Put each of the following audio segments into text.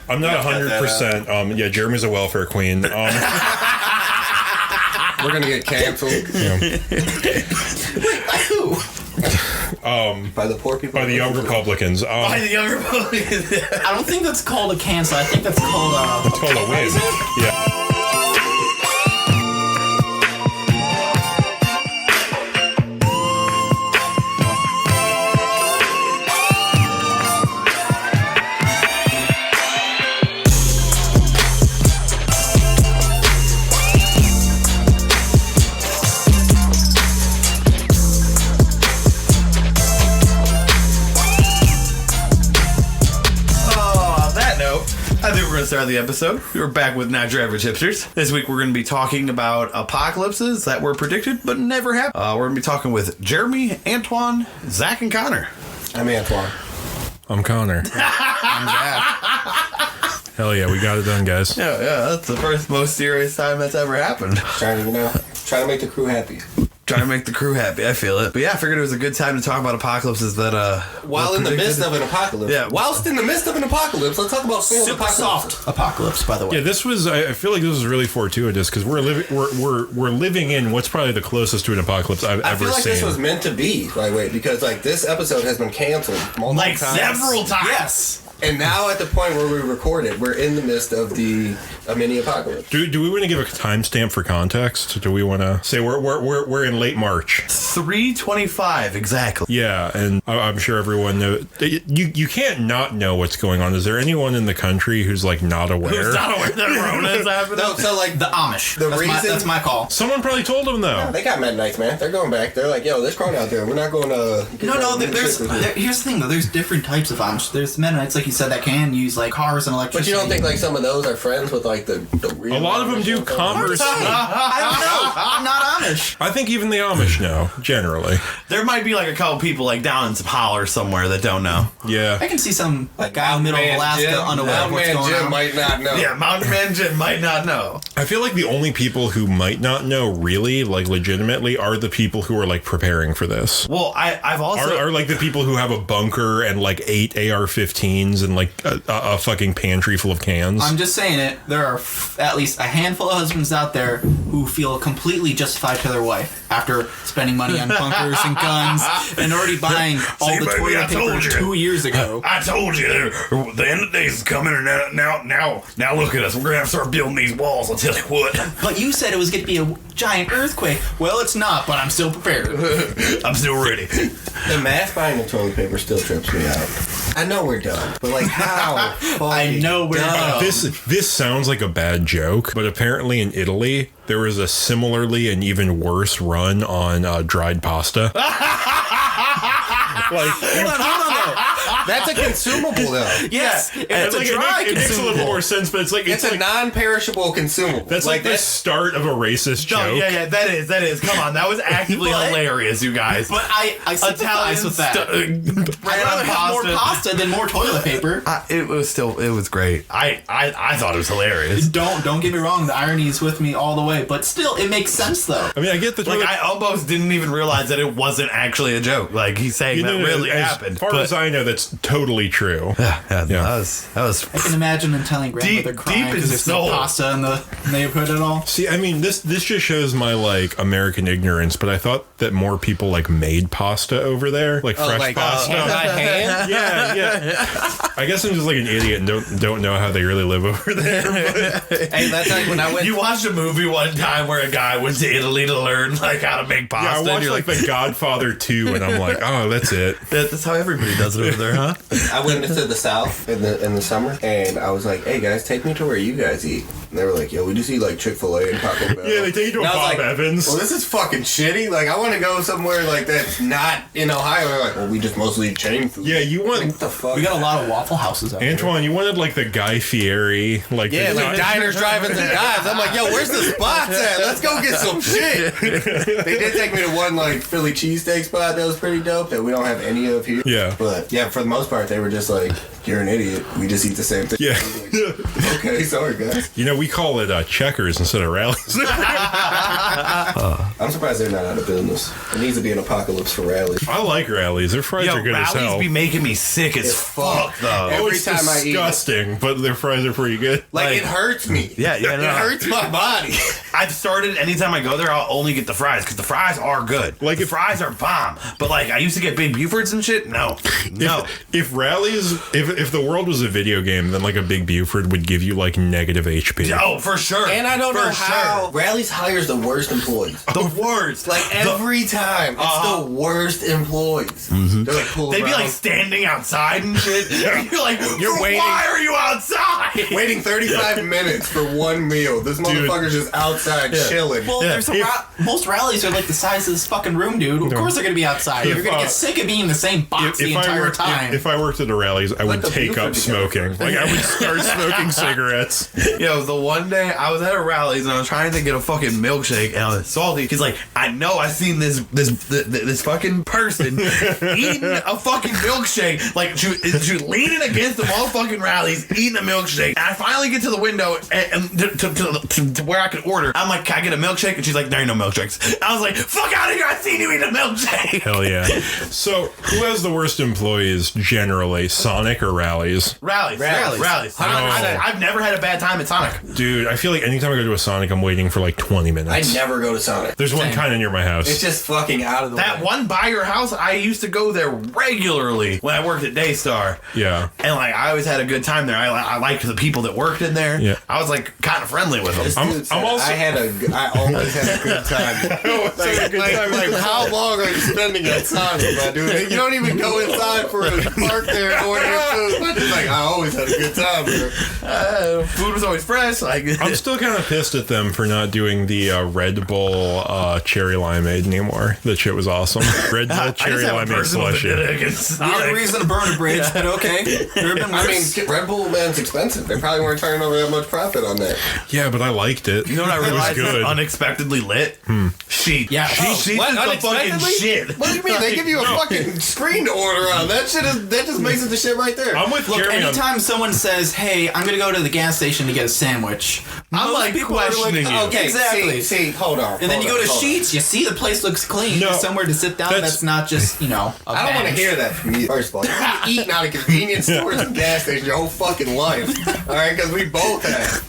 I'm not 100%. Yeah, Jeremy's a welfare queen. We're gonna get canceled. By the poor people. By the young Republicans. By the young Republicans. I don't think that's called a cancel. I think that's called a... It's called a win. Yeah. I think we're going to start the episode. We're back with Not Your Average Hipsters. This week we're going to be talking about apocalypses that were predicted but never happened. We're going to be talking with Jeremy, Antoine, Zach, and Connor. I'm Antoine. I'm Connor. I'm Zach. Hell yeah, we got it done, guys. Yeah, that's the first most serious time that's ever happened. Trying to make the crew happy. Trying to make the crew happy, I feel it. But yeah, I figured it was a good time to talk about apocalypses that while in the midst of an apocalypse. Yeah. Whilst in the midst of an apocalypse, let's talk about super soft apocalypse, by the way. Yeah, this was. I feel like this was really fortuitous because we're living in what's probably the closest to an apocalypse I've ever seen. I feel like this was meant to be, by the way, because like this episode has been canceled multiple times. Several times. Yes. And now at the point where we record it, we're in the midst of a mini apocalypse. Do we want to give a timestamp for context? Do we want to say we're in late March? 3/25 exactly. Yeah, and I'm sure everyone knows. You can't not know what's going on. Is there anyone in the country who's like not aware? Who's not aware that Rona is happening? No, so like the Amish. That's my call. Someone probably told them though. No, they got Mennonites, man. They're going back. They're like, yo, there's Corona out there. We're not going to. No. Here's the thing though. There's different types of Amish. There's Mennonites, like you said, that can use like cars and electricity. But you don't think like some of those are friends with like the real? A lot of them do commerce. I don't know. I'm not Amish. I think even the Amish know, generally. There might be like a couple people like down in some holler somewhere that don't know. Yeah. I can see some like guy in the middle of Alaska unaware of what's going on. Might not know. Yeah, Mountain Man Jim might not know. I feel like the only people who might not know really, like legitimately, are the people who are like preparing for this. Well, I've also... Are like the people who have a bunker and like 8 AR-15s and like a fucking pantry full of cans. I'm just saying it. There are at least a handful of husbands out there who feel completely justified to their wife after spending money on bunkers and guns and already buying all the toilet paper 2 years ago. I told you, the end of days is coming, and now look at us. We're gonna have to start building these walls. I'll tell you what. But you said it was gonna be a giant earthquake. Well, it's not, but I'm still prepared. I'm still ready. The mass buying of toilet paper still trips me out. I know we're done, but like how? I know we're done. This sounds like a bad joke, but apparently in Italy there was a similarly and even worse run on dried pasta. Hold on though. That's a consumable though. Yes, it's a like, dry it makes a little more sense, but it's a non-perishable consumable. That's like the start of a racist joke. No, yeah, that is. Come on, that was actively hilarious, you guys. But I sympathize with that. I'd rather have more pasta than more toilet paper. It was great. I thought it was hilarious. Don't get me wrong, the irony is with me all the way, but still, it makes sense though. I mean, I get the like I almost didn't even realize that it wasn't actually a joke. Like he's saying that really happened. As far as I know, that's totally true. Yeah. That was. I can imagine them telling grandmother crying because there's no pasta in the neighborhood at all. See, I mean, this just shows my like American ignorance, but I thought that more people like made pasta over there, like fresh pasta. Hand? Yeah. I guess I'm just like an idiot and don't know how they really live over there. But. Hey, that's like when I went. You watched a movie one time where a guy went to Italy to learn like how to make pasta. Yeah, I watched like The Godfather 2, and I'm like, oh, that's it. That's how everybody does it over there, huh? I went into the South in the summer, and I was like, "Hey guys, take me to where you guys eat." And they were like, "Yo, we just eat like Chick-fil-A and Taco Bell." Yeah, they take you to a Bob Evans. Well, this is fucking shitty. Like, I want to go somewhere like that's not in Ohio. They're like, "Well, we just mostly eat chain food." Yeah, you want what the fuck? We got a lot of Waffle Houses out Antoine, you wanted like the Guy Fieri, like diners, drive-ins, and dives. I'm like, "Yo, where's the spots at? Let's go get some shit." They did take me to one like Philly cheesesteak spot that was pretty dope that we don't have any of here. Yeah, but yeah, for the most part, they were just like you're an idiot. We just eat the same thing. Yeah. Like, okay, sorry guys. We call it checkers instead of rallies. I'm surprised they're not out of business. It needs to be an apocalypse for rallies. I like rallies. Their fries are good as hell. Rallies be making me sick as fuck, though. Every It's time I eat it. disgusting, but their fries are pretty good. Like, it hurts me. Yeah, It hurts my body. I've started, anytime I go there, I'll only get the fries, because the fries are good. Like, the if- fries are bomb. But, like, I used to get Big Bufords and shit. No. If rallies, if the world was a video game, then like a Big Buford would give you like negative HP. Oh, for sure. And I don't For know how sure. Rallies hires the worst employees. The worst. Like every time, it's the worst employees. They're like, pull They'd be around, like standing outside and shit. You're like, You're waiting. Why are you outside? waiting 35 minutes for one meal. This motherfucker's just outside chilling. Well, there's most rallies are like the size of this fucking room, dude. Of course they're gonna be outside. You're gonna get sick of being in the same box the entire time. If I worked at a rallies, I would the take Buford up together smoking. first. Like I would start smoking cigarettes. Yo, the one day I was at a Rallies and I was trying to get a fucking milkshake and I was salty. He's like, I know I seen this fucking person eating a fucking milkshake. Like she was leaning against the motherfucking Rallies eating a milkshake. And I finally get to the window and to where I could order. I'm like, can I get a milkshake? And she's like, there ain't no milkshakes. I was like, fuck out of here! I seen you eat a milkshake. Hell yeah. So who has the worst employees generally? Sonic or Rallies? Rallies. 100%. I've never had a bad time at Sonic. Dude, I feel like anytime I go to a Sonic, I'm waiting for like 20 I minutes. never go to Sonic. There's one Same. kind of near my house. It's just fucking out of the That way. one by your house, I used to go there regularly when I worked at Daystar. Yeah. And like I always had a good time there. I liked the people that worked in there. Yeah. I was like kind of friendly with them. This I'm dude said, also- I always had a good time. like, how long are you spending at Sonic, my dude? You don't even go inside for a park there and order your food. But it's like, I always had a good time here. Food was always fresh. Like I'm still kind of pissed at them for not doing the Red Bull cherry limeade anymore. That shit was awesome. Red Bull cherry limeade slushy. Weird reason to burn a bridge, but okay. There have been I worse. mean, Red Bull, man's expensive. They probably weren't turning over that much profit on that. Yeah, but I liked it. You know what I It was realized is good. unexpectedly lit? Sheet. Yeah. Sheet is What? the fucking Unexpectedly? shit. What do you mean? They give you a fucking screen to order on. That just makes it the shit right there. I'm with Look, Jeremy on- anytime someone says, "Hey, I'm gonna go to the gas station to get a sandwich," I'm most like people are questioning you. Okay, Exactly. See, hold on. And then you go to hold on. Sheets, you see the place looks clean. No, There's somewhere to sit down. that's- That's not just a I don't want to bench. hear that from you. First of all, you've been eating out of convenience stores and gas stations your whole fucking life. All right, because we both have.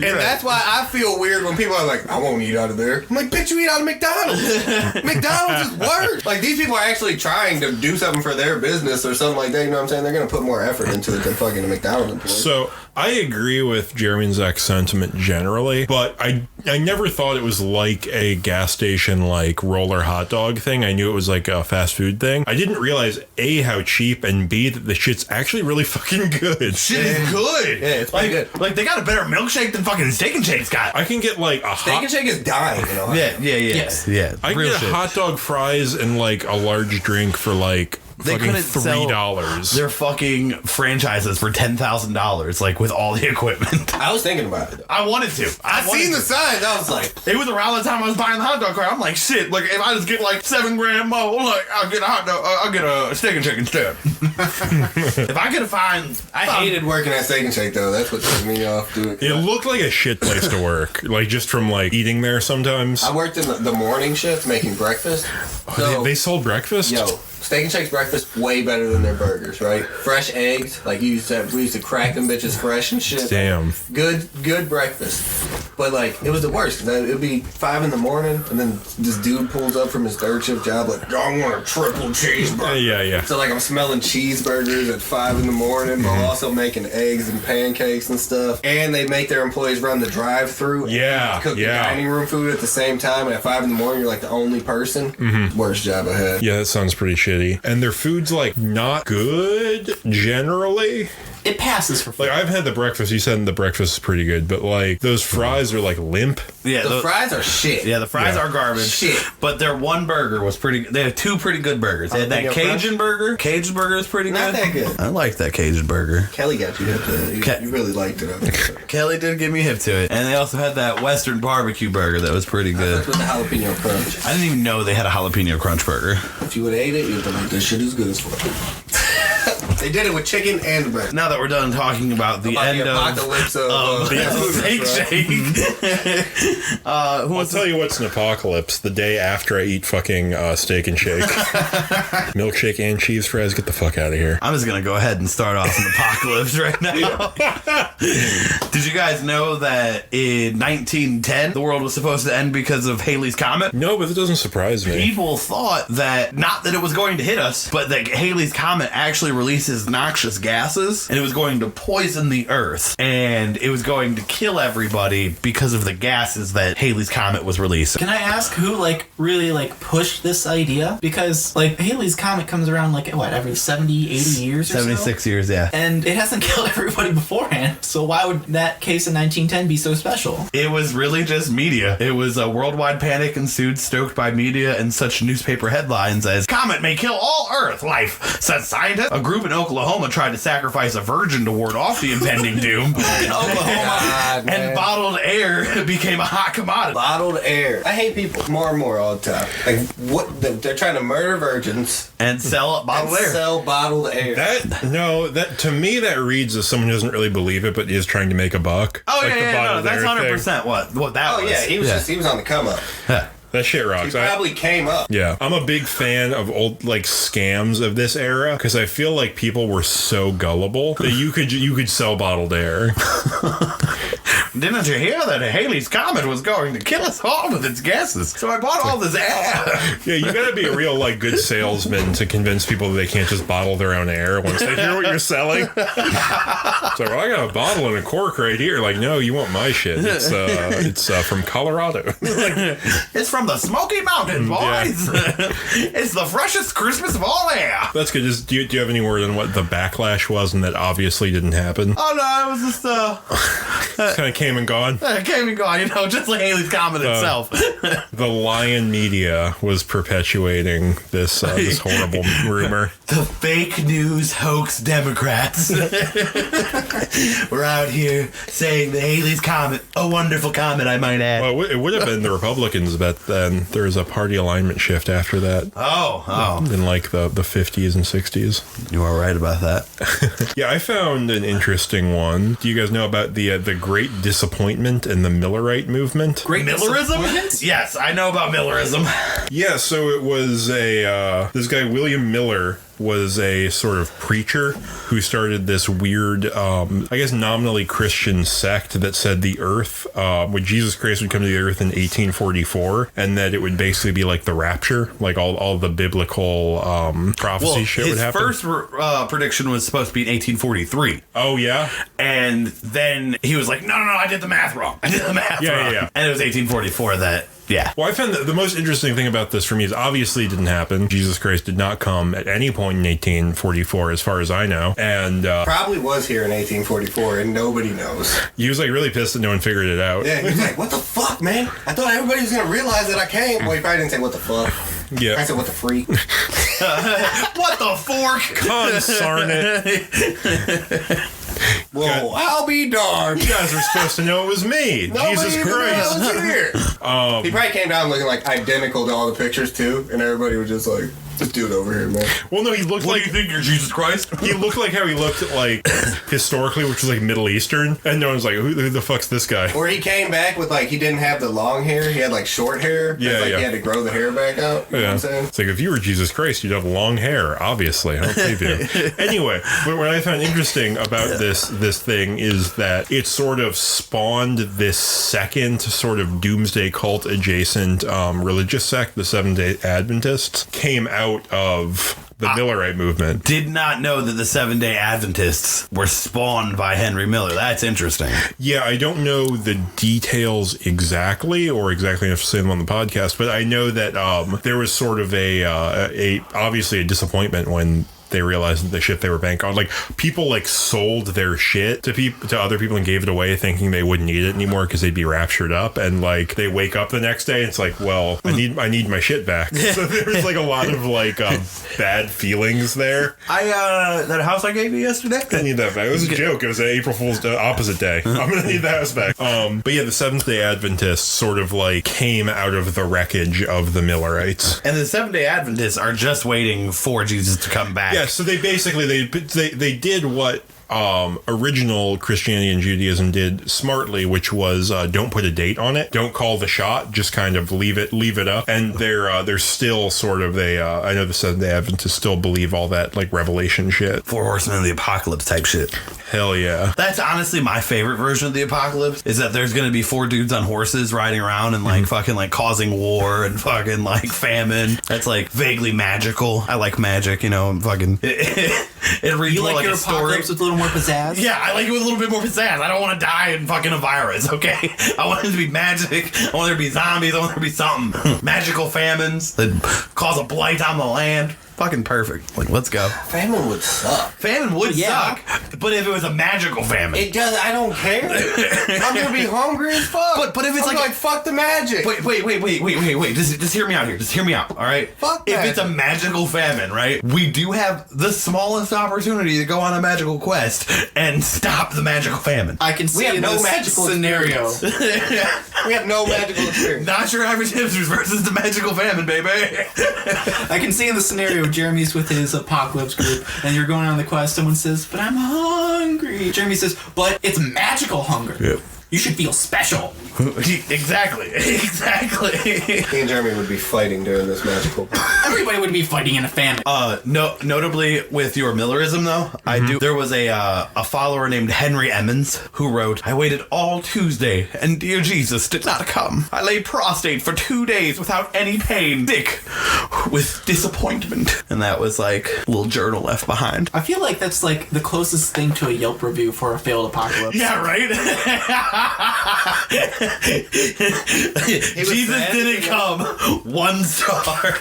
And that's why I feel weird when people are like, I won't eat out of there. I'm like, bitch, you eat out of McDonald's. McDonald's is worse. Like, these people are actually trying to do something for their business or something like that. You know what I'm saying? They're going to put more effort into it than fucking a McDonald's employee. So I agree with Jeremy and Zach's sentiment generally, but I never thought it was like a gas station like roller hot dog thing. I knew it was like a fast food thing. I didn't realize A, how cheap, and B, that the shit's actually really fucking good. Shit is good. Yeah, it's pretty good. Like they got a better milkshake than fucking Steak and Shake's got. I can get like a Steak hot and Shake is dying, you know? Yes. Yeah. I can real get shit. a hot dog, fries, and like a large drink for like They fucking couldn't sell $3. their fucking franchises for $10,000, like with all the equipment. I was thinking about it, though. I wanted to. I seen the signs. I was like, It was around the time I was buying the hot dog cart. I'm like, shit. Like, if I just get like $7 grand more, like I'll get a hot dog. I'll get a Steak and Shake instead. If I could find, I hated working at Steak and Shake, though. That's what took me off doing it. It looked like a shit place to work, like just from like eating there sometimes. I worked in the morning shift making breakfast. So, They sold breakfast? yo, Steak and Shake's breakfast way better than their burgers, right? Fresh eggs, like we used to crack them bitches fresh and shit. Damn. Good breakfast. But like it was the worst because it'd be 5 in the morning, and then this dude pulls up from his third shift job like, I want a triple cheeseburger. Yeah. So like I'm smelling cheeseburgers at 5 in the morning, but also making eggs and pancakes and stuff. And they make their employees run the drive-through. and Yeah, cook yeah. the dining room food at the same time. And at 5 in the morning, you're like the only person. Worst job I had. Yeah, that sounds pretty shitty. And their food's like not good generally. It passes for Like I've had the breakfast. You said the breakfast is pretty good, but like those fries are like limp. yeah, The fries are shit. Yeah, the fries Yeah. are garbage. Shit. But their one burger was pretty. They had two pretty good burgers. They had that Jalapeno Cajun burger. Cajun burger is pretty Not good. that good. I liked that Cajun burger. Kelly got you hip to it. You really liked it. I think. Kelly did get me hip to it. And they also had that Western barbecue burger that was pretty good. That's with the jalapeno crunch. I didn't even know they had a jalapeno crunch burger. If you would have ate it, you'd be like, this shit is good as fuck. They did it with chicken and bread. Now that we're done talking about the end the of apocalypse of the Steak Shake, I'll tell you what's an apocalypse. The day after I eat fucking Steak and Shake. Milkshake and cheese fries. Get the fuck out of here. I'm just going to go ahead and start off an apocalypse right now. Did you guys know that in 1910, the world was supposed to end because of Halley's Comet? No, but it doesn't surprise me. People thought that, not that it was going to hit us, but that Halley's Comet actually releases noxious gases, and it was going to poison the Earth, and it was going to kill everybody because of the gases that Halley's Comet was releasing. Can I ask who, really, pushed this idea? Because, Halley's Comet comes around, every 70, 80 years or 76 years, yeah. And it hasn't killed everybody beforehand, so why would that case in 1910 be so special? It was really just media. It was a worldwide panic ensued, stoked by media and such newspaper headlines as "Comet may kill all Earth life," said scientists. A group in Oklahoma tried to sacrifice a virgin to ward off the impending doom. In Oklahoma. And bottled air became a hot commodity. Bottled air. I hate people more and more all the time. They're trying to murder virgins And sell bottled air. Sell bottled air. That to me that reads as someone who doesn't really believe it, but is trying to make a buck. Oh, Like the no, bottled that's air 100% what that was. Oh yeah, he was on the come up. That shit He rocks. probably came up. Yeah, I'm a big fan of old scams of this era because I feel like people were so gullible that you could sell bottled air. Didn't you hear that Halley's Comet was going to kill us all with its gases? So I bought all this air. Yeah, you gotta be a real good salesman to convince people that they can't just bottle their own air once they hear what you're selling. So I got a bottle and a cork right here. No, you want my shit? It's from Colorado. It's from the Smoky Mountains, boys. Yeah. It's the freshest Christmas of all air. That's good. Do you have any word on what the backlash was and that obviously didn't happen? Oh no, it was just Kind of came and gone. came and gone, just like Halley's Comet itself. The Lion media was perpetuating this horrible rumor. The fake news hoax Democrats were out here saying the Halley's Comet, a wonderful comet, I might add. Well, it would have been the Republicans, but then there was a party alignment shift after that. Oh. In the 50s and 60s. You are right about that. Yeah, I found an interesting one. Do you guys know about the Great Disappointment and the Millerite movement? Great Millerism? Yes, I know about Millerism. Yeah, so it was this guy, William Miller, was a sort of preacher who started this weird, I guess nominally Christian sect that said the earth, when Jesus Christ would come to the earth in 1844, and that it would basically be like the rapture, all the biblical prophecy shit would happen. His first prediction was supposed to be in 1843. Oh, yeah? And then he was like, no, I did the math wrong. I did the math wrong. Yeah. And it was 1844 that... Yeah. Well, I found that the most interesting thing about this for me is obviously it didn't happen. Jesus Christ did not come at any point in 1844, as far as I know. And probably was here in 1844, and nobody knows. He was really pissed that no one figured it out. Yeah, he was like, "What the fuck, man? I thought everybody was gonna realize that I came." Well, he probably didn't say "What the fuck." Yeah. I said "What the freak." What the fork? Consarn it. Whoa, I'll be darned. You guys were supposed to know it was me. Jesus Christ. Here. He probably came down looking identical to all the pictures too, and everybody was just like, "This dude over here, man." Well, no, he looked What do you think, you're Jesus Christ? He looked like how he looked historically, which was Middle Eastern, and no one's like, who the fuck's this guy? Or he came back with he didn't have the long hair, he had short hair. Yeah, He had to grow the hair back out. You know what I'm saying? It's if you were Jesus Christ, you'd have long hair, obviously. I don't believe you. Anyway, what I found interesting about this thing is that it sort of spawned this second sort of doomsday cult adjacent religious sect, the Seventh-day Adventists, came out of the Millerite movement. Did not know that the Seventh-day Adventists were spawned by Henry Miller. That's interesting. Yeah, I don't know the details exactly, or exactly enough to say them on the podcast, but I know that there was sort of obviously a disappointment when they realized the shit they were banking on. People sold their shit to other people and gave it away thinking they wouldn't need it anymore because they'd be raptured up, and they wake up the next day and it's well, I need my shit back. So there's a lot of bad feelings there. That house I gave you yesterday? I need that back. It was a joke. It was an April Fool's opposite day. I'm gonna need the house back. But yeah, the Seventh-day Adventists sort of came out of the wreckage of the Millerites. And the Seventh-day Adventists are just waiting for Jesus to come back. Yeah, so they basically they did what original Christianity and Judaism did smartly, which was don't put a date on it, don't call the shot, just kind of leave it up. And they're still sort of I know the Seventh-day Adventists still believe all that like Revelation shit, 4 Horsemen of the Apocalypse type shit. Hell yeah. That's honestly my favorite version of the apocalypse, is that there's gonna be 4 dudes on horses riding around and like fucking like causing war and fucking like famine. That's like vaguely magical. I like magic, you know, and fucking it reads You more like like your a story. apocalypse with a little more pizzazz? Yeah, I like it with a little bit more pizzazz. I don't want to die in fucking a virus, okay? I want it to be magic. I want there to be zombies. I want there to be something. Magical famines that cause a blight on the land. Fucking perfect. Like, let's go. Famine would suck. Famine would Yeah. suck, but if it was a magical famine. It does. I don't care. I'm gonna be hungry as fuck. But if it's I'm like fuck the magic. Wait. Just hear me out here. Just hear me out, all right? Fuck if magic. it's a magical famine, right? We do have the smallest opportunity to go on a magical quest and stop the magical famine. I can see have in no this magical scenario. We have no magical experience. Not your average hipsters versus the magical famine, baby. I can see in the scenario Jeremy's with his apocalypse group, and you're going on the quest. Someone says, "But I'm hungry." Jeremy says, "But it's magical hunger. Yep. You should feel special." Exactly. Me and Jeremy would be fighting during this magical. Everybody would be fighting in a famine. Notably with your Millerism, though, I do. There was a follower named Henry Emmons who wrote, "I waited all Tuesday, and dear Jesus did not come. I lay prostrate for 2 days without any pain, sick with disappointment." And that was like a little journal left behind. I feel like that's like the closest thing to a Yelp review for a failed apocalypse. Yeah, right? Jesus sad. didn't come. 1 star.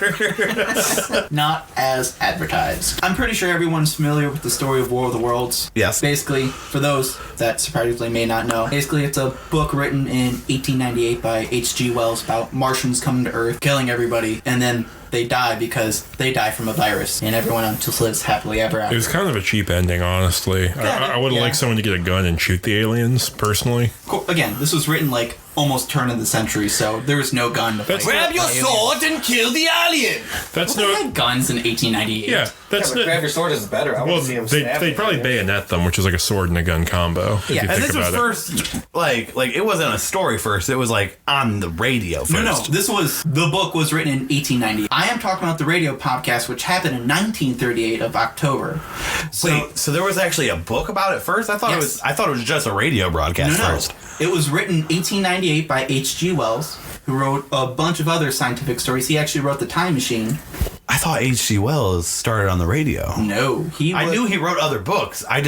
Not as advertised. I'm pretty sure everyone's familiar with the story of War of the Worlds. Yes. Basically, for those that surprisingly may not know, basically it's a book written in 1898 by H.G. Wells about Martians coming to Earth, killing everybody, and then they die because they die from a virus, and everyone else lives happily ever It after. was kind of a cheap ending, honestly. I would have Yeah. liked someone to get a gun and shoot the aliens, personally. Again, this was written like almost turn of the century, so there was no gun to fight. That's Grab Your sword and kill the alien. That's They no... had guns in 1898. Yeah, that's But grab your sword is better. I Well, want to see him stab they'd the probably alien. bayonet them, which is like a sword and a gun combo. If Yeah, you And think this was about it. first, like it wasn't a story first. It was like on the radio first. No, the book was written in 1890. I am talking about the radio podcast, which happened in 1938 of October. So, Wait, so there was actually a book about it first? I thought Yes. it was just a radio broadcast no. first. It was written 1898 by H.G. Wells, who wrote a bunch of other scientific stories. He actually wrote The Time Machine. I thought H.G. Wells started on the radio. No, I knew he wrote other books. I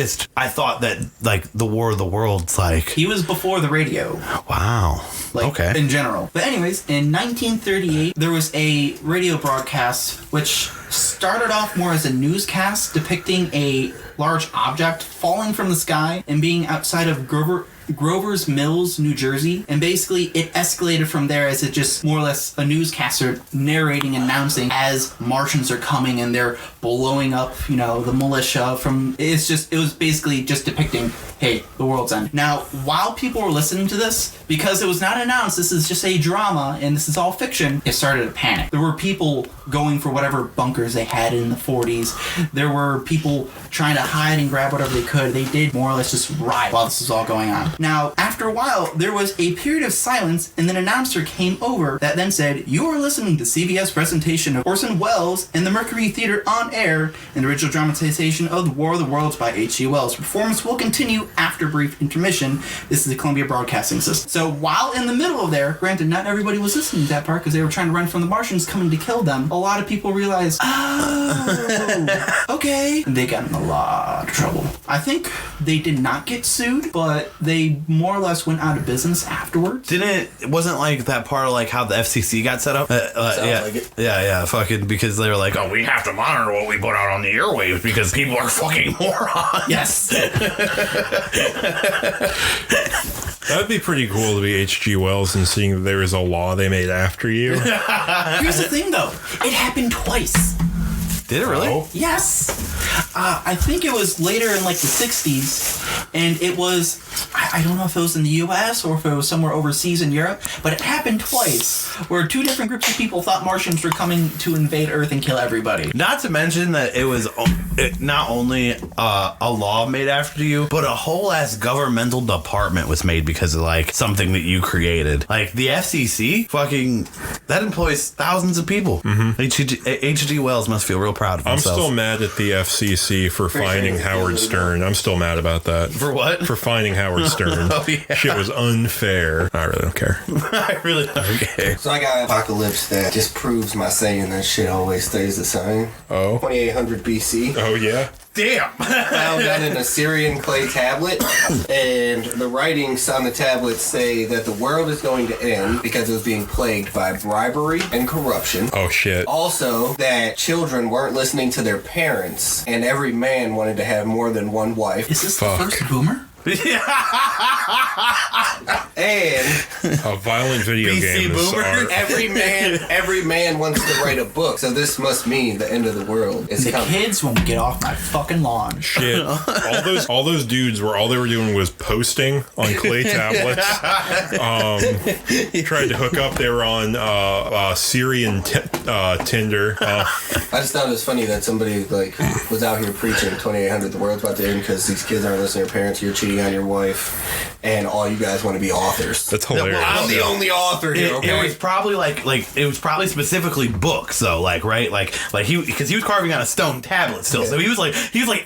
thought that like the War of the Worlds, like he was before the radio. wow. Like, Okay. in general. But anyways, in 1938, there was a radio broadcast which started off more as a newscast depicting a large object falling from the sky and being outside of Grover's Mills, New Jersey, and basically it escalated from there as it just more or less a newscaster narrating, announcing as Martians are coming and they're blowing up, the militia from. It was basically just depicting, hey, the world's end. Now, while people were listening to this, because it was not announced, this is just a drama and this is all fiction, it started a panic. There were people going for whatever bunkers they had in the 40s. There were people trying to hide and grab whatever they could. They did more or less just riot while this was all going on. Now, after a while, there was a period of silence, and an announcer came over that then said, "You are listening to CBS presentation of Orson Welles and the Mercury Theater on air, an original dramatization of The War of the Worlds by H.G. Wells. Performance will continue after a brief intermission. This is the Columbia Broadcasting System." So while in the middle of there, granted, not everybody was listening to that part because they were trying to run from the Martians coming to kill them, a lot of people realized, oh, okay. And they got in a lot of trouble. I think they did not get sued, but they more or less went out of business afterwards. It wasn't like that part of like how the FCC got set up. Yeah, like it. yeah, fucking because they were like, oh, we have to monitor what we put out on the airwaves because people are fucking morons. Yes. That'd be pretty cool to be H.G. Wells and seeing that there is a law they made after you. Here's the thing, though. It happened twice. Did it really? Oh. Yes. I think it was later in like the 60s. And it was, I don't know if it was in the U.S. or if it was somewhere overseas in Europe, but it happened twice, where two different groups of people thought Martians were coming to invade Earth and kill everybody. Not to mention that it was not only a law made after you, but a whole ass governmental department was made because of like something that you created. Like the FCC, fucking, that employs thousands of people. H.G. Wells must feel real proud of himself. I'm still mad at the FCC for finding Howard Stern. I'm still mad about that. For what? For finding Howard Stern. Oh, yeah. Shit was unfair. I really don't care. I really don't care. So I got an apocalypse that just proves my saying that shit always stays the same. Oh. 2800 BC. Oh, yeah? Damn. Found on an Assyrian clay tablet, and the writings on the tablet say that the world is going to end because it was being plagued by bribery and corruption. Oh, shit. Also, that children weren't listening to their parents, and every man wanted to have more than one wife. Is this Fuck. the first boomer? And A violent video BC game. boomer. every man wants to write a book, so this must mean the end of the world is The coming. kids won't get off my fucking lawn. Shit. All those dudes all they were doing was posting on clay tablets. Tried to hook up. They were on Syrian Tinder. I just thought it was funny that somebody like was out here preaching 2800 the world's about to end because these kids aren't listening to their parents, you're cheating on your wife, and all you guys want to be authors. That's hilarious. I'm the only author here. It was probably like it was probably specifically books though, like right, like he, because he was carving on a stone tablet still, so he was like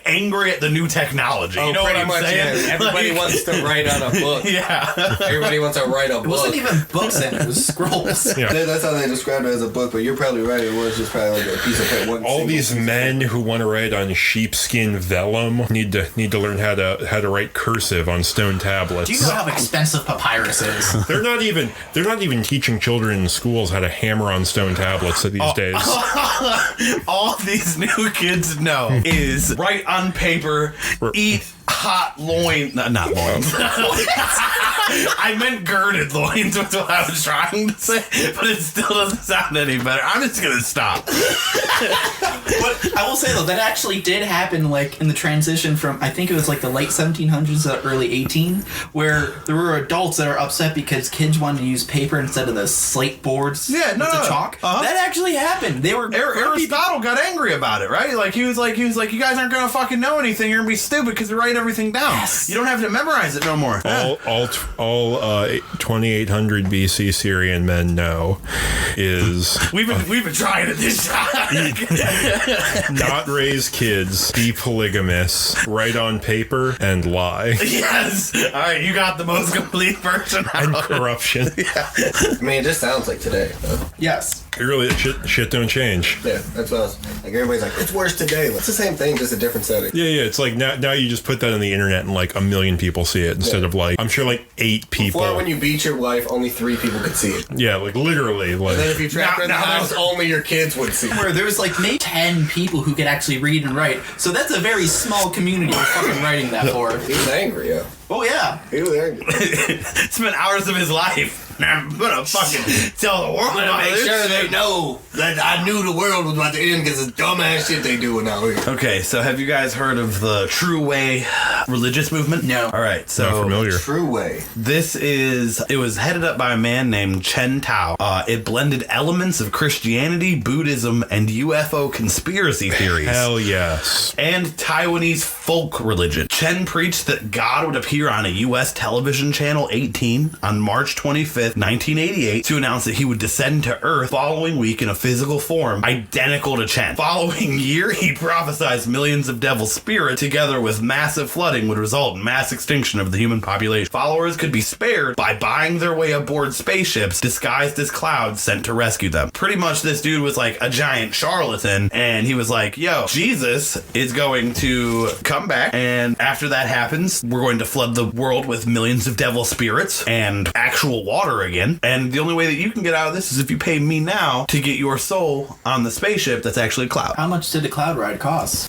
angry at the new technology. You know what I'm saying? Yeah. Everybody wants to write on a book. Yeah, Everybody wants to write a book. It wasn't even books then, it was scrolls. Yeah. That's how they described it as a book, but you're probably right. It was just probably like a piece of paper. All these men who want to write on sheepskin vellum need to learn how to write cursive on stone tablets. Do you know how expensive papyrus is? They're not even teaching children in schools how to hammer on stone tablets these days. all these new kids know is write on paper, eat hot loin, not loins. I meant girded loins was what I was trying to say, but it still doesn't sound any better. I'm just gonna stop. But I will say though, that actually did happen like in the transition from, I think it was like the late 1700s to early 18, where there were adults that are upset because kids wanted to use paper instead of the slate boards with the chalk. That actually happened. They were Aristotle got angry about it, right? Like he was like, you guys aren't gonna fucking know anything. You're gonna be stupid because you write everything down. Yes. You don't have to memorize it no more. All 2800 BC Syrian men know is We've been trying it this time. not raise kids, be polygamous, write on paper, and lie. Yes. All right, you got the most complete version. And corruption. I mean, it just sounds like today, though. Yes. It really, shit don't change. Yeah, that's what I was like. Everybody's like, it's worse today. It's the same thing, just a different setting. Yeah. It's like now you just put that on the internet and like 1 million people see it instead of like, I'm sure like 8 people. Before, when you beat your wife, only 3 people could see it. Yeah, like literally. Like, And then if you trapped her in the Now house, only your kids would see it. Where there was like maybe 10 people who could actually read and write. So that's a very small community you're fucking writing that for. He was angry, yeah. Oh yeah. He was angry. Spent hours of his life. I'm gonna fucking tell the world about Make this sure shit. they know that I knew the world was about to end because of dumbass shit they doing out here. Okay, so have you guys heard of the True Way religious movement? No. All right, so not familiar. True way. it was headed up by a man named Chen Tao. It blended elements of Christianity, Buddhism, and UFO conspiracy theories. Hell yes. And Taiwanese folk religion. Chen preached that God would appear on a U.S. television channel 18 on March 25th, 1988, to announce that he would descend to Earth following week in a physical form identical to Chen. Following year, he prophesied millions of devil spirits together with massive flooding would result in mass extinction of the human population. Followers could be spared by buying their way aboard spaceships disguised as clouds sent to rescue them. Pretty much this dude was like a giant charlatan, and he was like, yo, Jesus is going to come back, and after that happens, we're going to flood the world with millions of devil spirits, and actual water order again. And the only way that you can get out of this is if you pay me now to get your soul on the spaceship that's actually a cloud. How much did the cloud ride cost?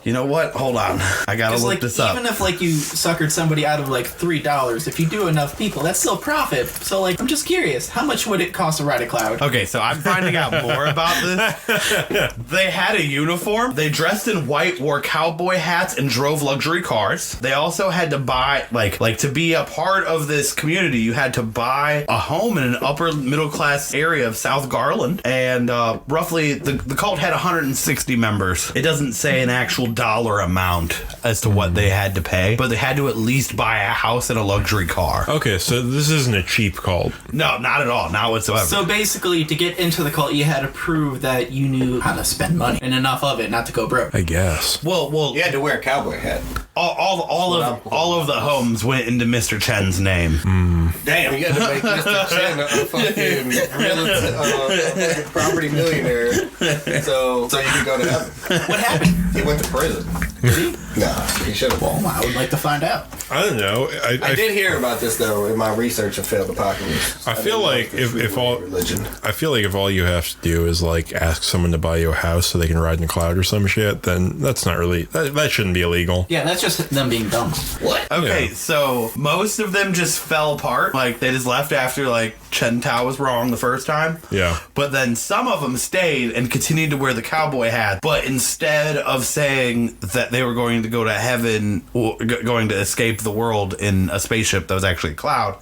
You know what? Hold on. I gotta look this up. Even if you suckered somebody out of $3, if you do enough people, that's still profit. So I'm just curious, how much would it cost to ride a cloud? Okay, so I'm finding out more about this. They had a uniform. They dressed in white, wore cowboy hats, and drove luxury cars. They also had to buy, to be a part of this community, you had to buy a home in an upper middle class area of South Garland. And roughly, the cult had 160 members. It doesn't say an actual dollar amount as to what they had to pay, but they had to at least buy a house and a luxury car. Okay, so this isn't a cheap cult. No, not at all. Not whatsoever. So basically, to get into the cult, you had to prove that you knew how to spend money and enough of it not to go broke. I guess. Well, You had to wear a cowboy hat. all of the homes went into Mr. Chen's name. Damn, you had to make Mr. Chen a fucking property millionaire so you could go to heaven. What happened? He went to prison. Did he? Nah, he should have. Well, I would like to find out. I don't know. I did hear about this though in my research of failed apocalypse. I feel like if all religion. I feel like if all you have to do is ask someone to buy you a house so they can ride in a cloud or some shit, then that's not really that shouldn't be illegal. Yeah, that's just them being dumb. What? Okay, Yeah. so most of them just fell apart. They just left after Chen Tao was wrong the first time. Yeah. But then some of them stayed and continued to wear the cowboy hat. But instead of saying that they were going to go to heaven, or going to escape the world in a spaceship that was actually a cloud,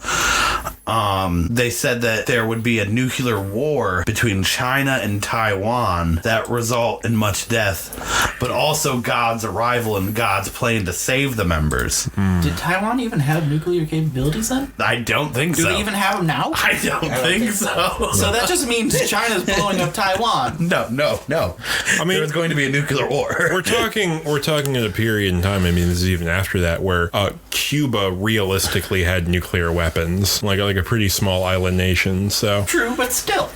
they said that there would be a nuclear war between China and Taiwan that result in much death, but also God's arrival and God's plan to save the members. Did Taiwan even have nuclear capabilities then? I don't think Do so. they even have them now? I don't think so. So that just means China's blowing up Taiwan. No. I mean, there was going to be a nuclear war. we're talking at a period in time. I mean, this is even after that, where Cuba realistically had nuclear weapons, like a pretty small island nation. So True, but still.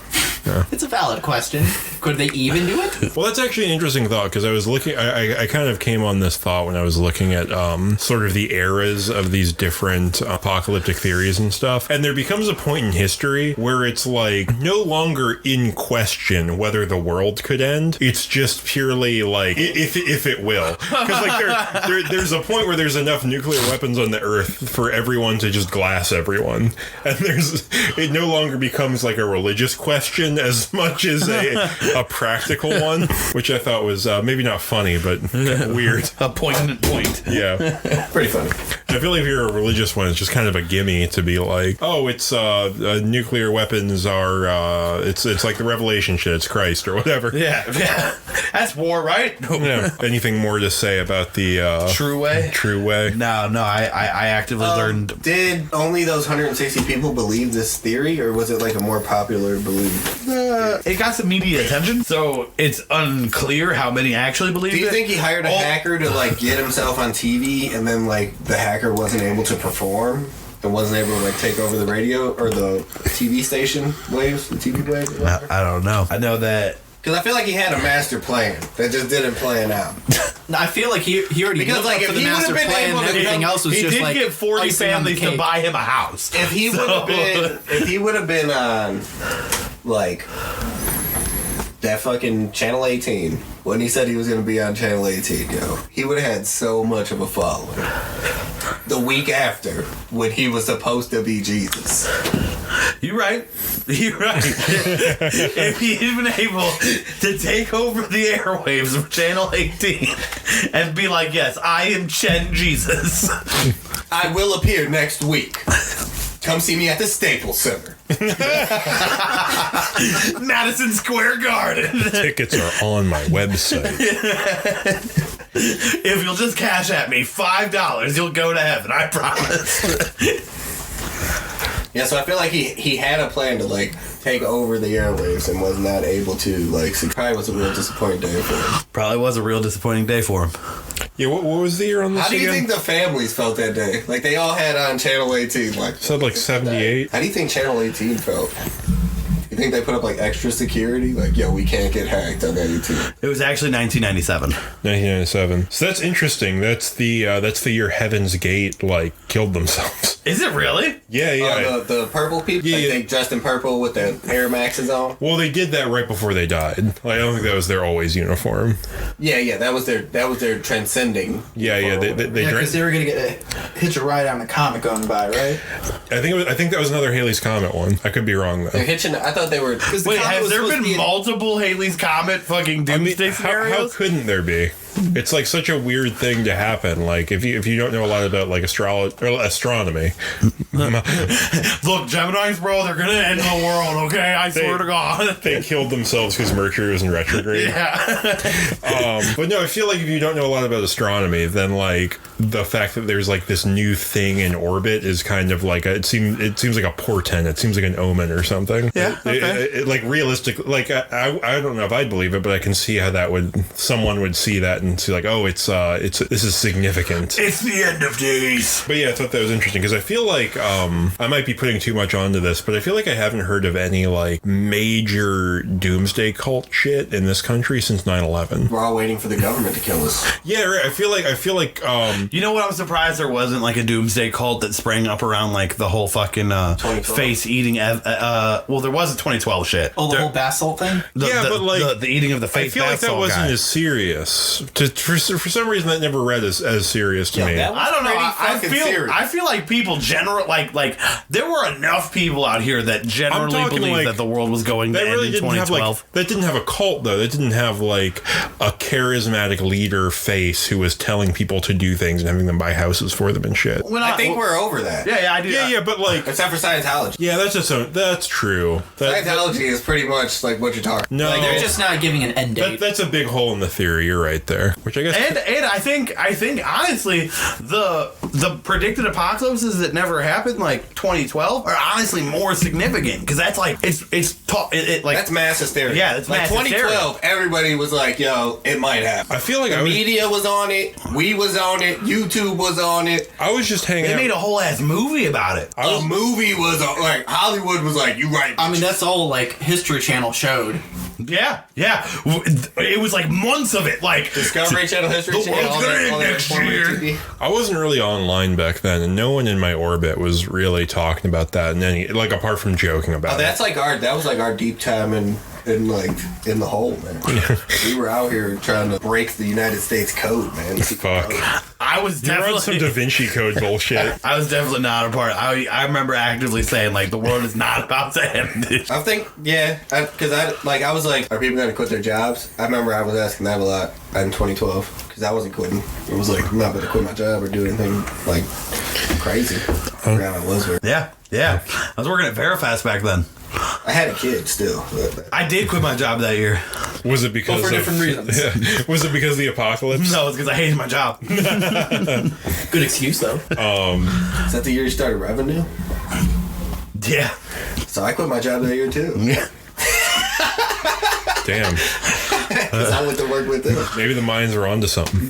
It's a valid question. Could they even do it? well, that's actually an interesting thought because I was looking. I kind of came on this thought when I was looking at sort of the eras of these different apocalyptic theories and stuff. And there becomes a point in history where it's no longer in question whether the world could end. It's just purely if it will. Because there's a point where there's enough nuclear weapons on the Earth for everyone to just glass everyone, and it no longer becomes a religious question as much as a practical one, which I thought was maybe not funny, but weird. A poignant point. Yeah. Pretty funny. I feel like if you're a religious one, it's just kind of a gimme to be it's nuclear weapons are, it's like the Revelation shit, it's Christ or whatever. Yeah. That's war, right? Yeah. Anything more to say about the True way? True way? No, I actively learned. Did only those 160 people believe this theory, or was it a more popular belief? It got some media attention, so it's unclear how many actually believed it. Do you think he hired a hacker to get himself on TV, and then the hacker wasn't able to perform and wasn't able to take over the radio or the TV station waves, the TV waves? I don't know. I know that. Because I feel like he had a master plan that just didn't plan out. I feel like he already Because, lived up if to the he master would've been plan able and to everything come- else was He just did get 40 icing on the families to cake. buy him a house. If he would have been on that fucking Channel 18 when he said he was going to be on Channel 18, he would have had so much of a following. The week after, when he was supposed to be Jesus. You're right. If he'd been able to take over the airwaves of Channel 18 and be like, yes, I am Chen Jesus. I will appear next week. Come see me at the Staples Center. Madison Square Garden. Tickets are on my website. If you'll just cash at me $5, you'll go to heaven. I promise. Yeah, so I feel like he had a plan to take over the airwaves and was not able to. So probably was a real disappointing day for him. Probably was a real disappointing day for him. Yeah, what was the year on this How do you again? think the families felt that day? They all had on Channel 18. Said 78. How do you think Channel 18 felt? You think they put up like extra security? Like, yo, we can't get hacked on YouTube. It was actually 1997. 1997. So that's interesting. That's the year Heaven's Gate like killed themselves. Is it really? Yeah. The purple people. Yeah, like, yeah. they dressed in purple with their Air Maxes on. Well, they did that right before they died. Like, I don't think that was their always uniform. Yeah. That was their transcending. Yeah. They Yeah, because they were gonna get a hitch a ride on the comet going by, right? I think that was another Halley's Comet one. I could be wrong though. They're hitching. I thought they were. Wait, has there been multiple Halley's Comet fucking doomsday how scenarios? couldn't there be? It's like such a weird thing to happen. Like if you don't know a lot about like astronomy. Look, Gemini's, bro, they're gonna end the world. Okay, I swear to God. They killed themselves because Mercury was in retrograde. Yeah. But no, I feel like if you don't know a lot about astronomy, then like the fact that there's like this new thing in orbit is kind of like it seems like a portent. It seems like an omen or something. Yeah. Okay. It, like realistic. Like I don't know if I'd believe it, but I can see how someone would see that and see like, oh, this is significant. It's the end of days. But yeah, I thought that was interesting because I feel like I might be putting too much onto this, but I feel like I haven't heard of any like major doomsday cult shit in this country since 9/11. We're all waiting for the government to kill us. Yeah, right. I feel like You know what? I'm surprised there wasn't like a doomsday cult that sprang up around like the whole fucking face eating. Well, there was a 2012 shit. Oh, the whole bath salt thing? but like the eating of the I face. feel like that wasn't guy. as serious. For some reason, that never read as serious to me. that was I don't know. pretty I fucking feel. serious. I feel like people like there were enough people out here that generally talking, believed like, that the world was going to That end really in didn't have 2012. like that didn't have a cult though. That didn't have like a charismatic leader face who was telling people to do things and having them buy houses for them and shit. I think we're over that. Yeah, I do. Yeah, but like Except for Scientology. yeah, that's true. Scientology is pretty much like what you're talking. No, Like, they're just not giving an end date. that's a big hole in the theory. You're right there. Which I guess And I think honestly the predicted apocalypses that never happened like 2012 are honestly more significant because that's like That's mass hysteria. Yeah, that's like mass 2012. hysteria. Everybody was like, "Yo, it might happen." I feel like The media was on it. We was on it. YouTube was on it. I was just hanging They out. made a whole ass movie about it. A movie was on, like Hollywood was like, "You right." I mean, that's all like History Channel showed. Yeah. It was like months of it. Like Discovery Channel, History The Channel, world's all gonna that- end all that next former year. TV. I wasn't really online back then, and no one in my orbit was really talking about that. And any like apart from joking about Oh, that's like that was like our deep time in the hole, man. We were out here trying to break the United States code, man. it. Fuck. I was You're on some definitely Da Vinci Code bullshit. I was definitely not a part. I remember actively saying like the world is not about to end. I think, yeah, because I was like, are people going to quit their jobs? I remember I was asking that a lot in 2012 because I wasn't quitting. It was like, I'm not going to quit my job or do anything like crazy. I forgot I was. Yeah. I was working at Verifast back then. I had a kid still. But I did quit my job that year. Was it because Well, for of, different reasons. Yeah. Was it because of the apocalypse? No, it's because I hated my job. Good excuse, though. is that the year you started revenue? Yeah. So I quit my job that year too. Damn. Because I went to work with them. Maybe the Mayans are onto something.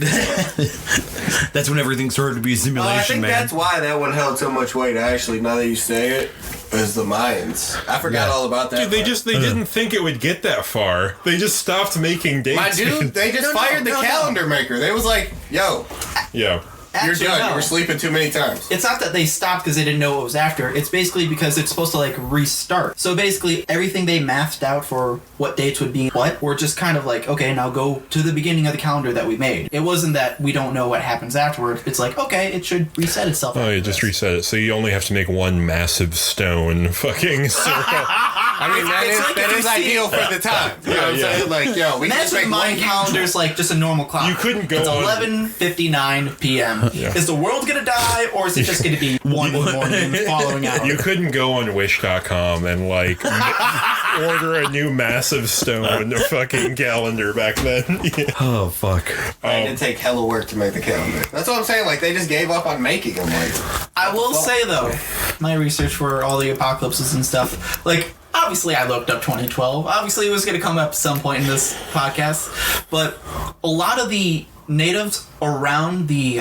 That's when everything started to be a simulation, I think man. that's why that one held so much weight. Actually, now that you say it, is the Mayans. I forgot all about that. Dude, they part. didn't think it would get that far. They just stopped making dates. My dude, they just fired the calendar maker. They was like, "Yo, Yeah. you're Actually, done. no. You were sleeping too many times." It's not that they stopped because they didn't know what was after. It's basically because it's supposed to like restart. So basically, everything they mathed out for what dates would be what were just kind of like, okay, now go to the beginning of the calendar that we made. It wasn't that we don't know what happens afterward. It's like, okay, it should reset itself. Oh, after you just this. reset it. So you only have to make one massive stone fucking circle. I mean, It's like that if is you see- ideal for the time. You know what I'm Yeah. saying? Like, yo, we can just Imagine make my one calendar's like just a normal clock. You couldn't go It's on- 11:59 p.m. Yeah. Is the world gonna die, or is it just gonna be 1 in the morning the following hour? You couldn't go on Wish.com and like order a new massive stone fucking calendar back then. Yeah. Oh, fuck. It did take hella work to make the calendar. That's what I'm saying. Like, they just gave up on making them. Like, I will say though, my research for all the apocalypses and stuff, like obviously I looked up 2012. Obviously it was going to come up at some point in this podcast, but a lot of the natives around the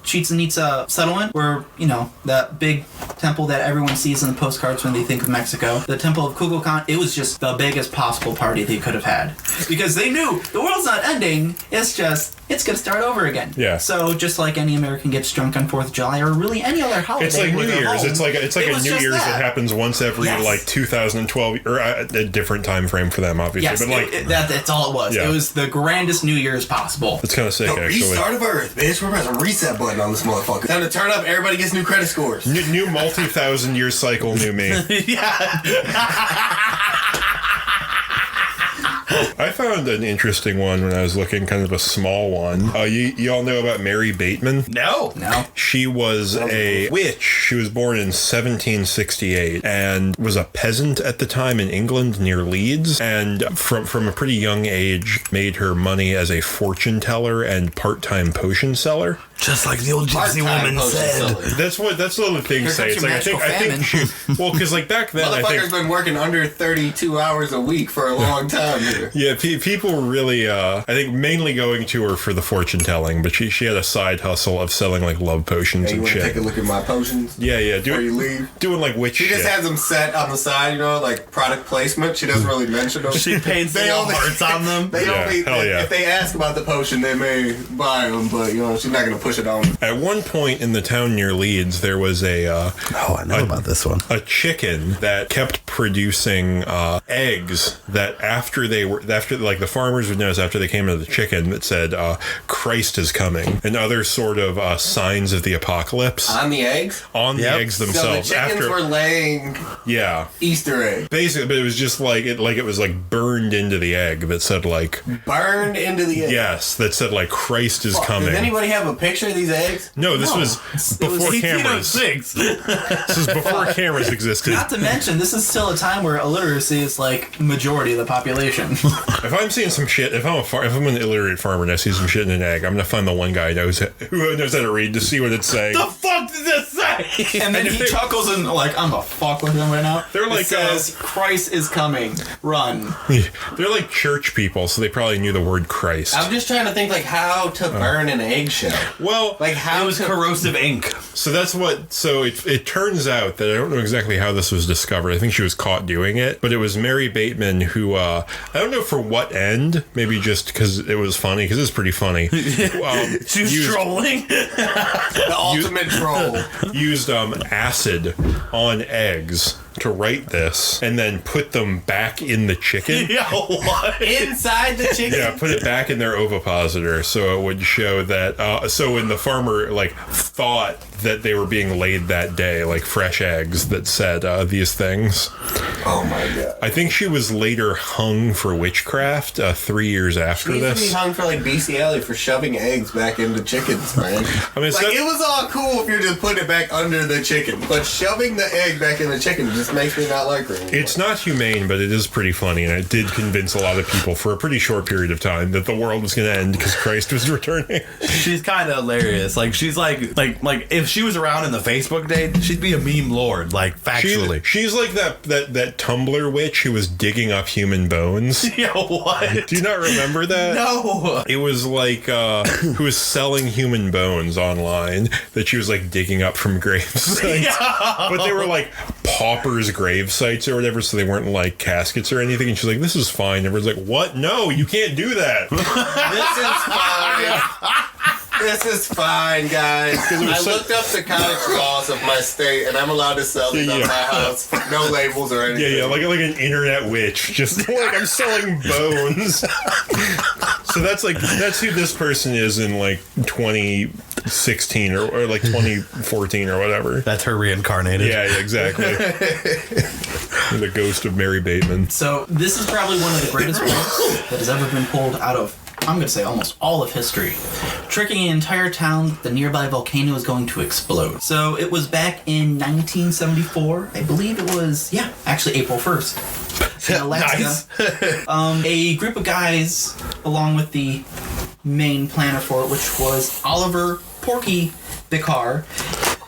Chichen Itza settlement where, you know, that big temple that everyone sees in the postcards when they think of Mexico. The Temple of Kukulkan, it was just the biggest possible party they could have had. Because they knew the world's not ending, it's gonna start over again. Yeah. So just like any American gets drunk on 4th of July or really any other holiday. It's like where New they're Year's. home, It's like a New Year's that happens once every Yes. like 2012 or a different time frame for them, obviously. Yes, but like that's all it was. Yeah. It was the grandest New Year's possible. it's kind of sick, The actually. restart of Earth, bitch. We're pressing a reset button on this motherfucker. Time to turn up. Everybody gets new credit scores. New multi-thousand year cycle, new me. I found an interesting one when I was looking, kind of a small one. You all know about Mary Bateman? No. She was a witch. She was born in 1768 and was a peasant at the time in England near Leeds, and from a pretty young age made her money as a fortune teller and part-time potion seller. Just like the old gypsy woman said. That's what the things say. It's your like I think she, well, because like back then I Motherfucker's think been working under 32 hours a week for a long time here. yeah, people were really I think mainly going to her for the fortune telling, but she had a side hustle of selling like love potions Hey, you and want to shit. take a look at my potions? Yeah, Before you leave? doing like witch She shit. just has them set on the side, you know, like product placement. She doesn't really mention them. She paints They little only- hearts on them. They Yeah, only, hell yeah. if they ask about the potion, they may buy them, but you know, she's not gonna push it on them. At one point in the town near Leeds, there was a Oh, I know about this one. a chicken that kept producing eggs that after like the farmers would notice after they came into the chicken that said Christ is coming and other sort of signs of the apocalypse On the eggs? on the Yep. eggs So the themselves. chickens were laying Yeah. Easter eggs. Basically, but it was just like it was like burned into the egg that said like Burned into the egg. yes, that said like Christ is Fuck, coming. Does anybody have a picture of these eggs? No, this was before cameras. 1806. This is before cameras existed. Not to mention, this is still a time where illiteracy is like majority of the population. If I'm seeing some shit, if I'm an illiterate farmer and I see some shit in an egg, I'm gonna find the one guy who knows how to read to see what it's saying. The fuck did this say? And then And if he they- chuckles and like, I'm gonna fuck with him right now. They're like, it says, Christ is coming. Run. They're like church people, so they probably knew the word Christ. I'm just trying to think like how to burn an eggshell. Well, Like how It was to corrosive ink. so that's what. So it turns out that I don't know exactly how this was discovered. I think she was caught doing it, but it was Mary Bateman who I don't know for what end. Maybe just because it was funny, because it's pretty funny. She was trolling. the ultimate troll. Used acid on eggs to write this, and then put them back in the chicken. Yeah, what? Inside the chicken. Yeah, put it back in their ovipositor so it would show that. So when the farmer like thought that they were being laid that day, like fresh eggs that said these things. Oh my god. I think she was later hung for witchcraft 3 years after She needs to be this. hung for like bestiality for shoving eggs back into chickens, man. I mean, it's like not- it was all cool if you're just putting it back under the chicken, but shoving the egg back in the chicken just makes me not like her anymore. It's not humane, but it is pretty funny, and it did convince a lot of people for a pretty short period of time that the world was going to end because Christ was returning. She's kind of hilarious. Like she's like if she was around in the Facebook day, she'd be a meme lord. Like factually. She's like that Tumblr witch who was digging up human bones. Yo, what? Do you not remember that? No. It was like who was selling human bones online that she was like digging up from grave sites. Yeah. But they were like paupers' grave sites or whatever, so they weren't like caskets or anything. And she's like, "This is fine." Everyone's like, "What? No, you can't do that." This is fine, guys. it was I so- looked up the cottage laws of my state, and I'm allowed to sell these Yeah. on my house. No labels or anything. Yeah, like an internet witch, just like I'm selling bones. So that's who this person is in like 2016 or like 2014 or whatever. That's her reincarnated. Yeah, exactly. The ghost of Mary Bateman. So this is probably one of the greatest pranks that has ever been pulled out of, I'm going to say, almost all of history. Tricking an entire town that the nearby volcano is going to explode. So it was back in 1974. I believe it was, actually April 1st. In Alaska. Nice. A group of guys, along with the main planner for it, which was Oliver Porky Bicar,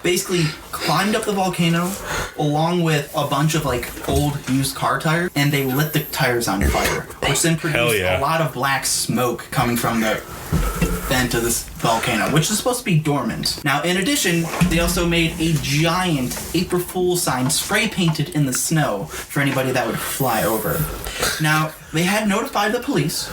basically climbed up the volcano along with a bunch of like old used car tires, and they lit the tires on fire, which then produced yeah. a lot of black smoke coming from the vent of this volcano, which is supposed to be dormant. Now, in addition, they also made a giant April Fool's sign spray painted in the snow for anybody that would fly over. Now, they had notified the police.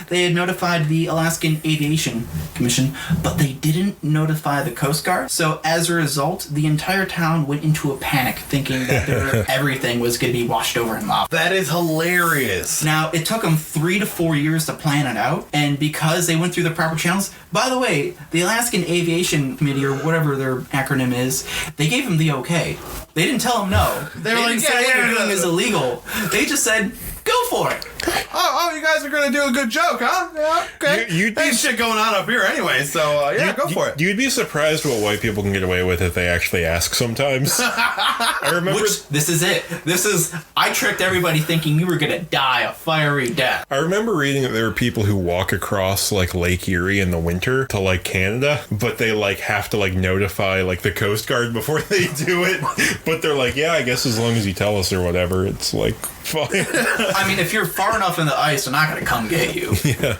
They had notified the Alaskan Aviation Commission, but they didn't notify the Coast Guard. So as a result, the entire town went into a panic, thinking that everything was going to be washed over in lava. That is hilarious. Now, it took them 3 to 4 years to plan it out, and because they went through the proper channels, by the way, the Alaskan Aviation Committee, or whatever their acronym is, they gave them the okay. They didn't tell them no. They didn't say what you're doing is illegal. They just said, go for it. Oh, you guys are going to do a good joke, huh? Yeah, okay. Ain't shit going on up here anyway, so go for it. You'd be surprised what white people can get away with if they actually ask sometimes. I remember... This is it. I tricked everybody thinking you were going to die a fiery death. I remember reading that there are people who walk across, like, Lake Erie in the winter to, like, Canada, but they, like, have to, like, notify, like, the Coast Guard before they do it. But they're like, yeah, I guess as long as you tell us or whatever, it's, like, fine. I mean, if you're far enough in the ice, they're not going to come get you. Yeah.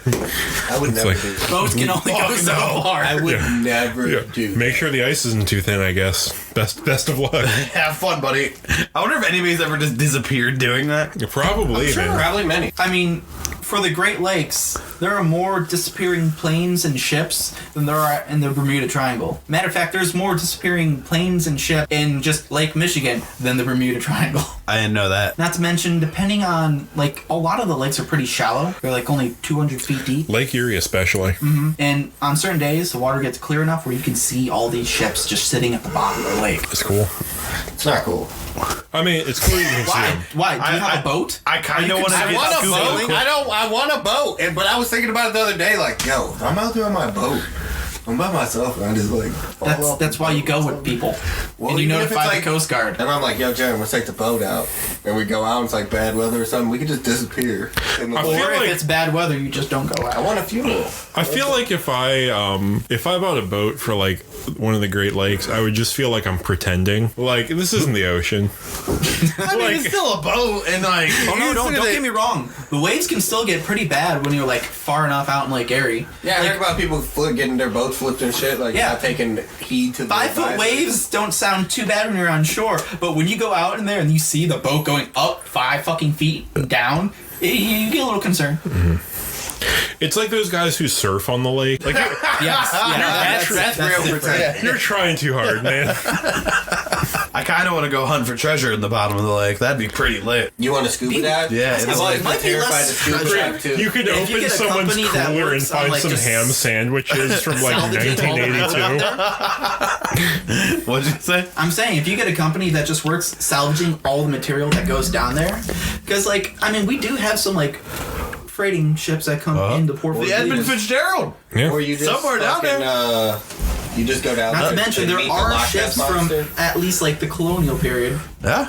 I would never do that. Boats can only go so far. I would never do that. Make sure the ice isn't too thin, I guess. Best of luck. Have fun, buddy. I wonder if anybody's ever just disappeared doing that. Probably, Sure, man. probably many. I mean, for the Great Lakes, there are more disappearing planes and ships than there are in the Bermuda Triangle. Matter of fact, there's more disappearing planes and ships in just Lake Michigan than the Bermuda Triangle. I didn't know that. Not to mention, depending on, like, a lot of the lakes are pretty shallow. They're, like, only 200 feet deep. Lake Erie especially. Mm-hmm. And on certain days, the water gets clear enough where you can see all these ships just sitting at the bottom of the lake. It's cool. It's not cool. I mean, it's cool you can see them. Why? Do you have a boat? I kind of want to I get want a scuba. boat. I want a boat. But I was thinking about it the other day, like, yo, if I'm out there on my boat, I'm by myself, and I'm just like... That's why you go with people. Well, and you even if notify it's the like- Coast Guard. And I'm like, yo, Jeremy, let's take the boat out. And we go out, and it's like bad weather or something. We could just disappear. In the I feel Or if like- it's bad weather, you just don't go I out. want a funeral. I feel like if I bought a boat for, like, one of the Great Lakes, I would just feel like I'm pretending. Like, this isn't the ocean. I mean, it's still a boat, and like... Oh no, don't get me wrong. The waves can still get pretty bad when you're like far enough out in Lake Erie. Yeah, I heard about people getting their boats flipped and shit, like not taking heed to the 5-foot advice. waves don't sound too bad when you're on shore, but when you go out in there and you see the boat going up 5 fucking feet down, you get a little concerned. It's like those guys who surf on the lake. Like, Yes, That's real different. pretend. you're trying too hard, man. I kind of want to go hunt for treasure in the bottom of the lake. That'd be pretty lit. You want to scuba dive? Yeah, I've it's always it might been be terrified less to scuba dive too. You could If you open get a someone's company that cooler and works on, find like, some just ham sandwiches from like salvaging all the metal out 1982. What'd you say? I'm saying, if you get a company that just works salvaging all the material that goes down there, because, like, I mean, we do have some, like, freighting ships that come into Port The Fort. Edmund Fitzgerald. Yeah. Or you just Somewhere down there. You just go down Not there. to mention, and there meet the are Loch Ness ships from Monster. at least, like, the colonial period. Yeah.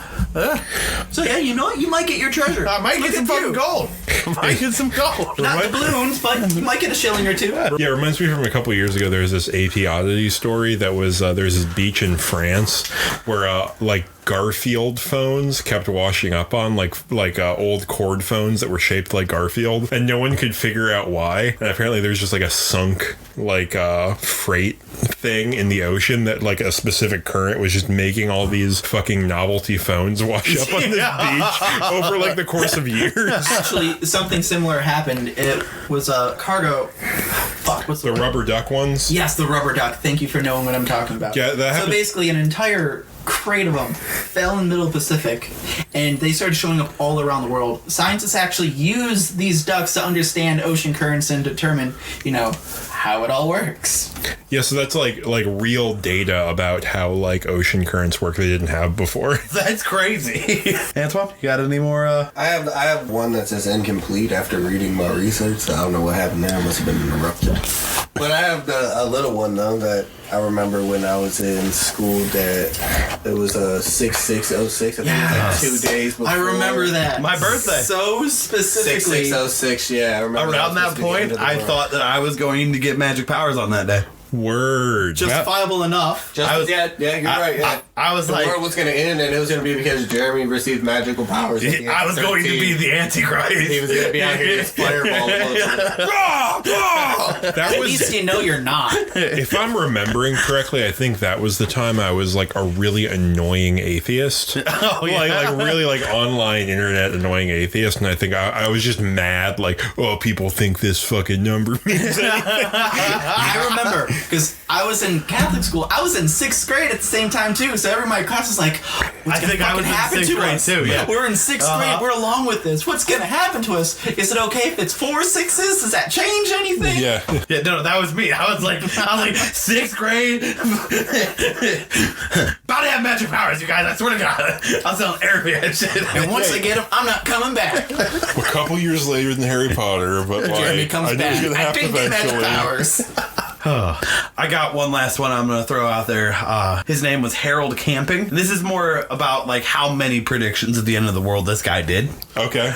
So, yeah, you know what? You might get your treasure. I might Look get some at fucking you. gold. I might get some gold. Not the balloons, but you might get a shilling or two. Yeah, it reminds me from a couple years ago. There was this AP oddity story that was there's this beach in France where like Garfield phones kept washing up on like old cord phones that were shaped like Garfield, and no one could figure out why. And apparently there's just like a sunk like freight thing in the ocean that like a specific current was just making all these fucking novelty phones wash up on this beach over like the course of years. Actually, something similar happened. It was a cargo. Fuck, what's The word? rubber duck ones. Yes, the rubber duck. Thank you for knowing what I'm talking about. Yeah, that So happened. basically, an entire crate of them fell in the middle of the Pacific, and they started showing up all around the world. Scientists actually use these ducks to understand ocean currents and determine, you know, how it all works. Yeah, so that's like real data about how like ocean currents work they didn't have before. That's crazy. Antoine, you got any more? I have one that says incomplete after reading my research, so I don't know what happened there. I must have been interrupted. But I have a little one though that I remember when I was in school that it was a 6606. I think it was Yes. like 2 days before. I remember that. My birthday. So specifically. 6606, yeah. I remember Around that was supposed to be the end point, of the I world. thought that I was going to get magic powers on that day. Word. Justifiable enough. You're right. Yeah. I was The like, world was going to end, and it was going to be because Jeremy received magical powers. At the age I of was going to 13. be the Antichrist. He was going to be out here just fireball. That At least was, you know you're not. if I'm remembering correctly, I think that was the time I was like a really annoying atheist. Oh, yeah. Like really like online internet annoying atheist, and I think I was just mad. Like, oh, people think this fucking number means anything. I remember because I was in Catholic school. I was in 6th grade at the same time too. So everybody in my class was like, "What's gonna fucking happen to us?" too. Yeah, we're in 6th grade. We're along with this. What's gonna happen to us? Is it okay if it's 4 6s? Does that change anything? Yeah. Yeah, no, that was me. I was like 6th grade. About to have magic powers, you guys. I swear to God. I was telling everybody that shit. And once I get them, I'm not coming back. A couple years later than Harry Potter, but Jeremy like, comes I knew it back. was gonna I happen didn't get magic eventually. powers. I got one last one I'm going to throw out there. His name was Harold Camping. This is more about like how many predictions at the end of the world this guy did. Okay.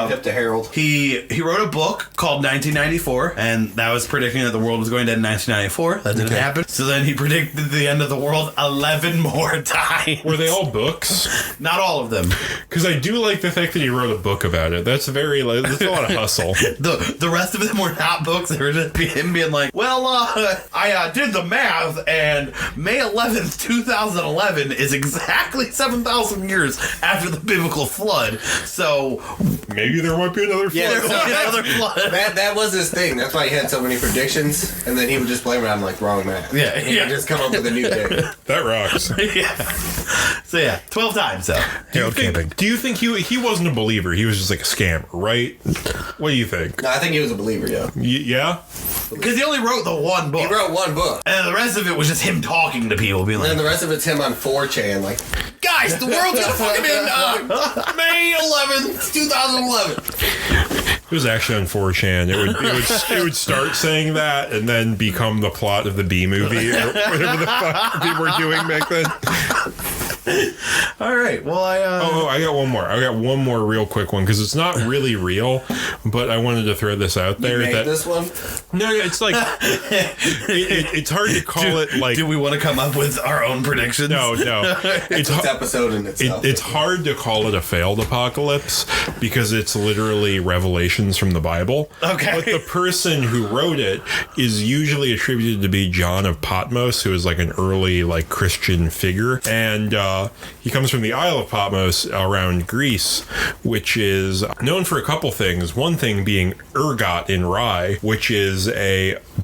Tip to Harold. He wrote a book called 1994, and that was predicting that the world was going to end in 1994. That didn't happen. So then he predicted the end of the world 11 more times. Were they all books? Not all of them. Because I do like the fact that he wrote a book about it. That's very like, that's a lot of hustle. The rest of them were not books. They were just him being like, well, I did the math, and May 11th, 2011 is exactly 7,000 years after the biblical flood. So Maybe there might be another flood. Yeah, there will be another flood. That was his thing. That's why he had so many predictions, and then he would just blame it on like wrong math. Yeah, He yeah. would just come up with a new thing. That rocks. Yeah. So yeah, 12 times though. Harold Camping. Do you think he wasn't a believer? He was just like a scammer, right? What do you think? No, I think he was a believer, yo. Yeah? Because he only wrote the one He book. wrote one book, And the rest of it was just him talking to people, being and then like, the rest of it's him on 4chan, like, guys, the world's gonna fucking end May 11th, 2011. It was actually on 4chan. It would start saying that and then become the plot of the B movie or whatever the fuck people were doing back then. all right, well, I got one more. I got one more real quick one because it's not really real, but I wanted to throw this out there. Made this one? No, it's like it's hard to call it like. do we want to come up with our own predictions? No. It's an episode in itself. It's hard to call it a failed apocalypse because it's literally revelations from the Bible. Okay. But the person who wrote it is usually attributed to be John of Patmos, who is like an early like Christian figure. And he comes from the Isle of Patmos around Greece, which is known for a couple things. One thing being ergot in rye, which is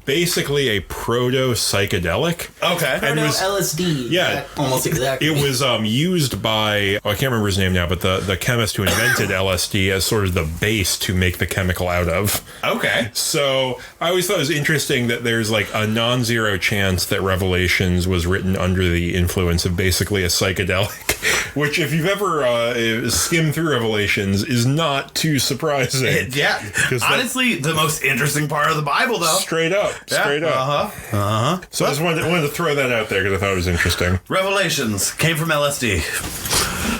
basically a proto-psychedelic. Okay. And was- LSD. Yeah. Almost exactly. It was used by, I can't remember his name now, but the chemist who invented LSD as sort of the base to make the chemical out of. Okay. So I always thought it was interesting that there's like a non-zero chance that Revelations was written under the influence of basically a psychedelic, which if you've ever skimmed through Revelations is not too surprising. Yeah. 'Cause Honestly, the most interesting part of the Bible, though. Straight up. So I just wanted to throw that out there because I thought it was interesting. Revelations came from LSD.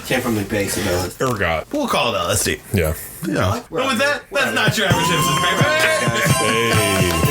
Came from the base of LSD. Ergot. We'll call it LSD. Yeah. Yeah. But with that, that's not your average Hipsters, baby. Hey.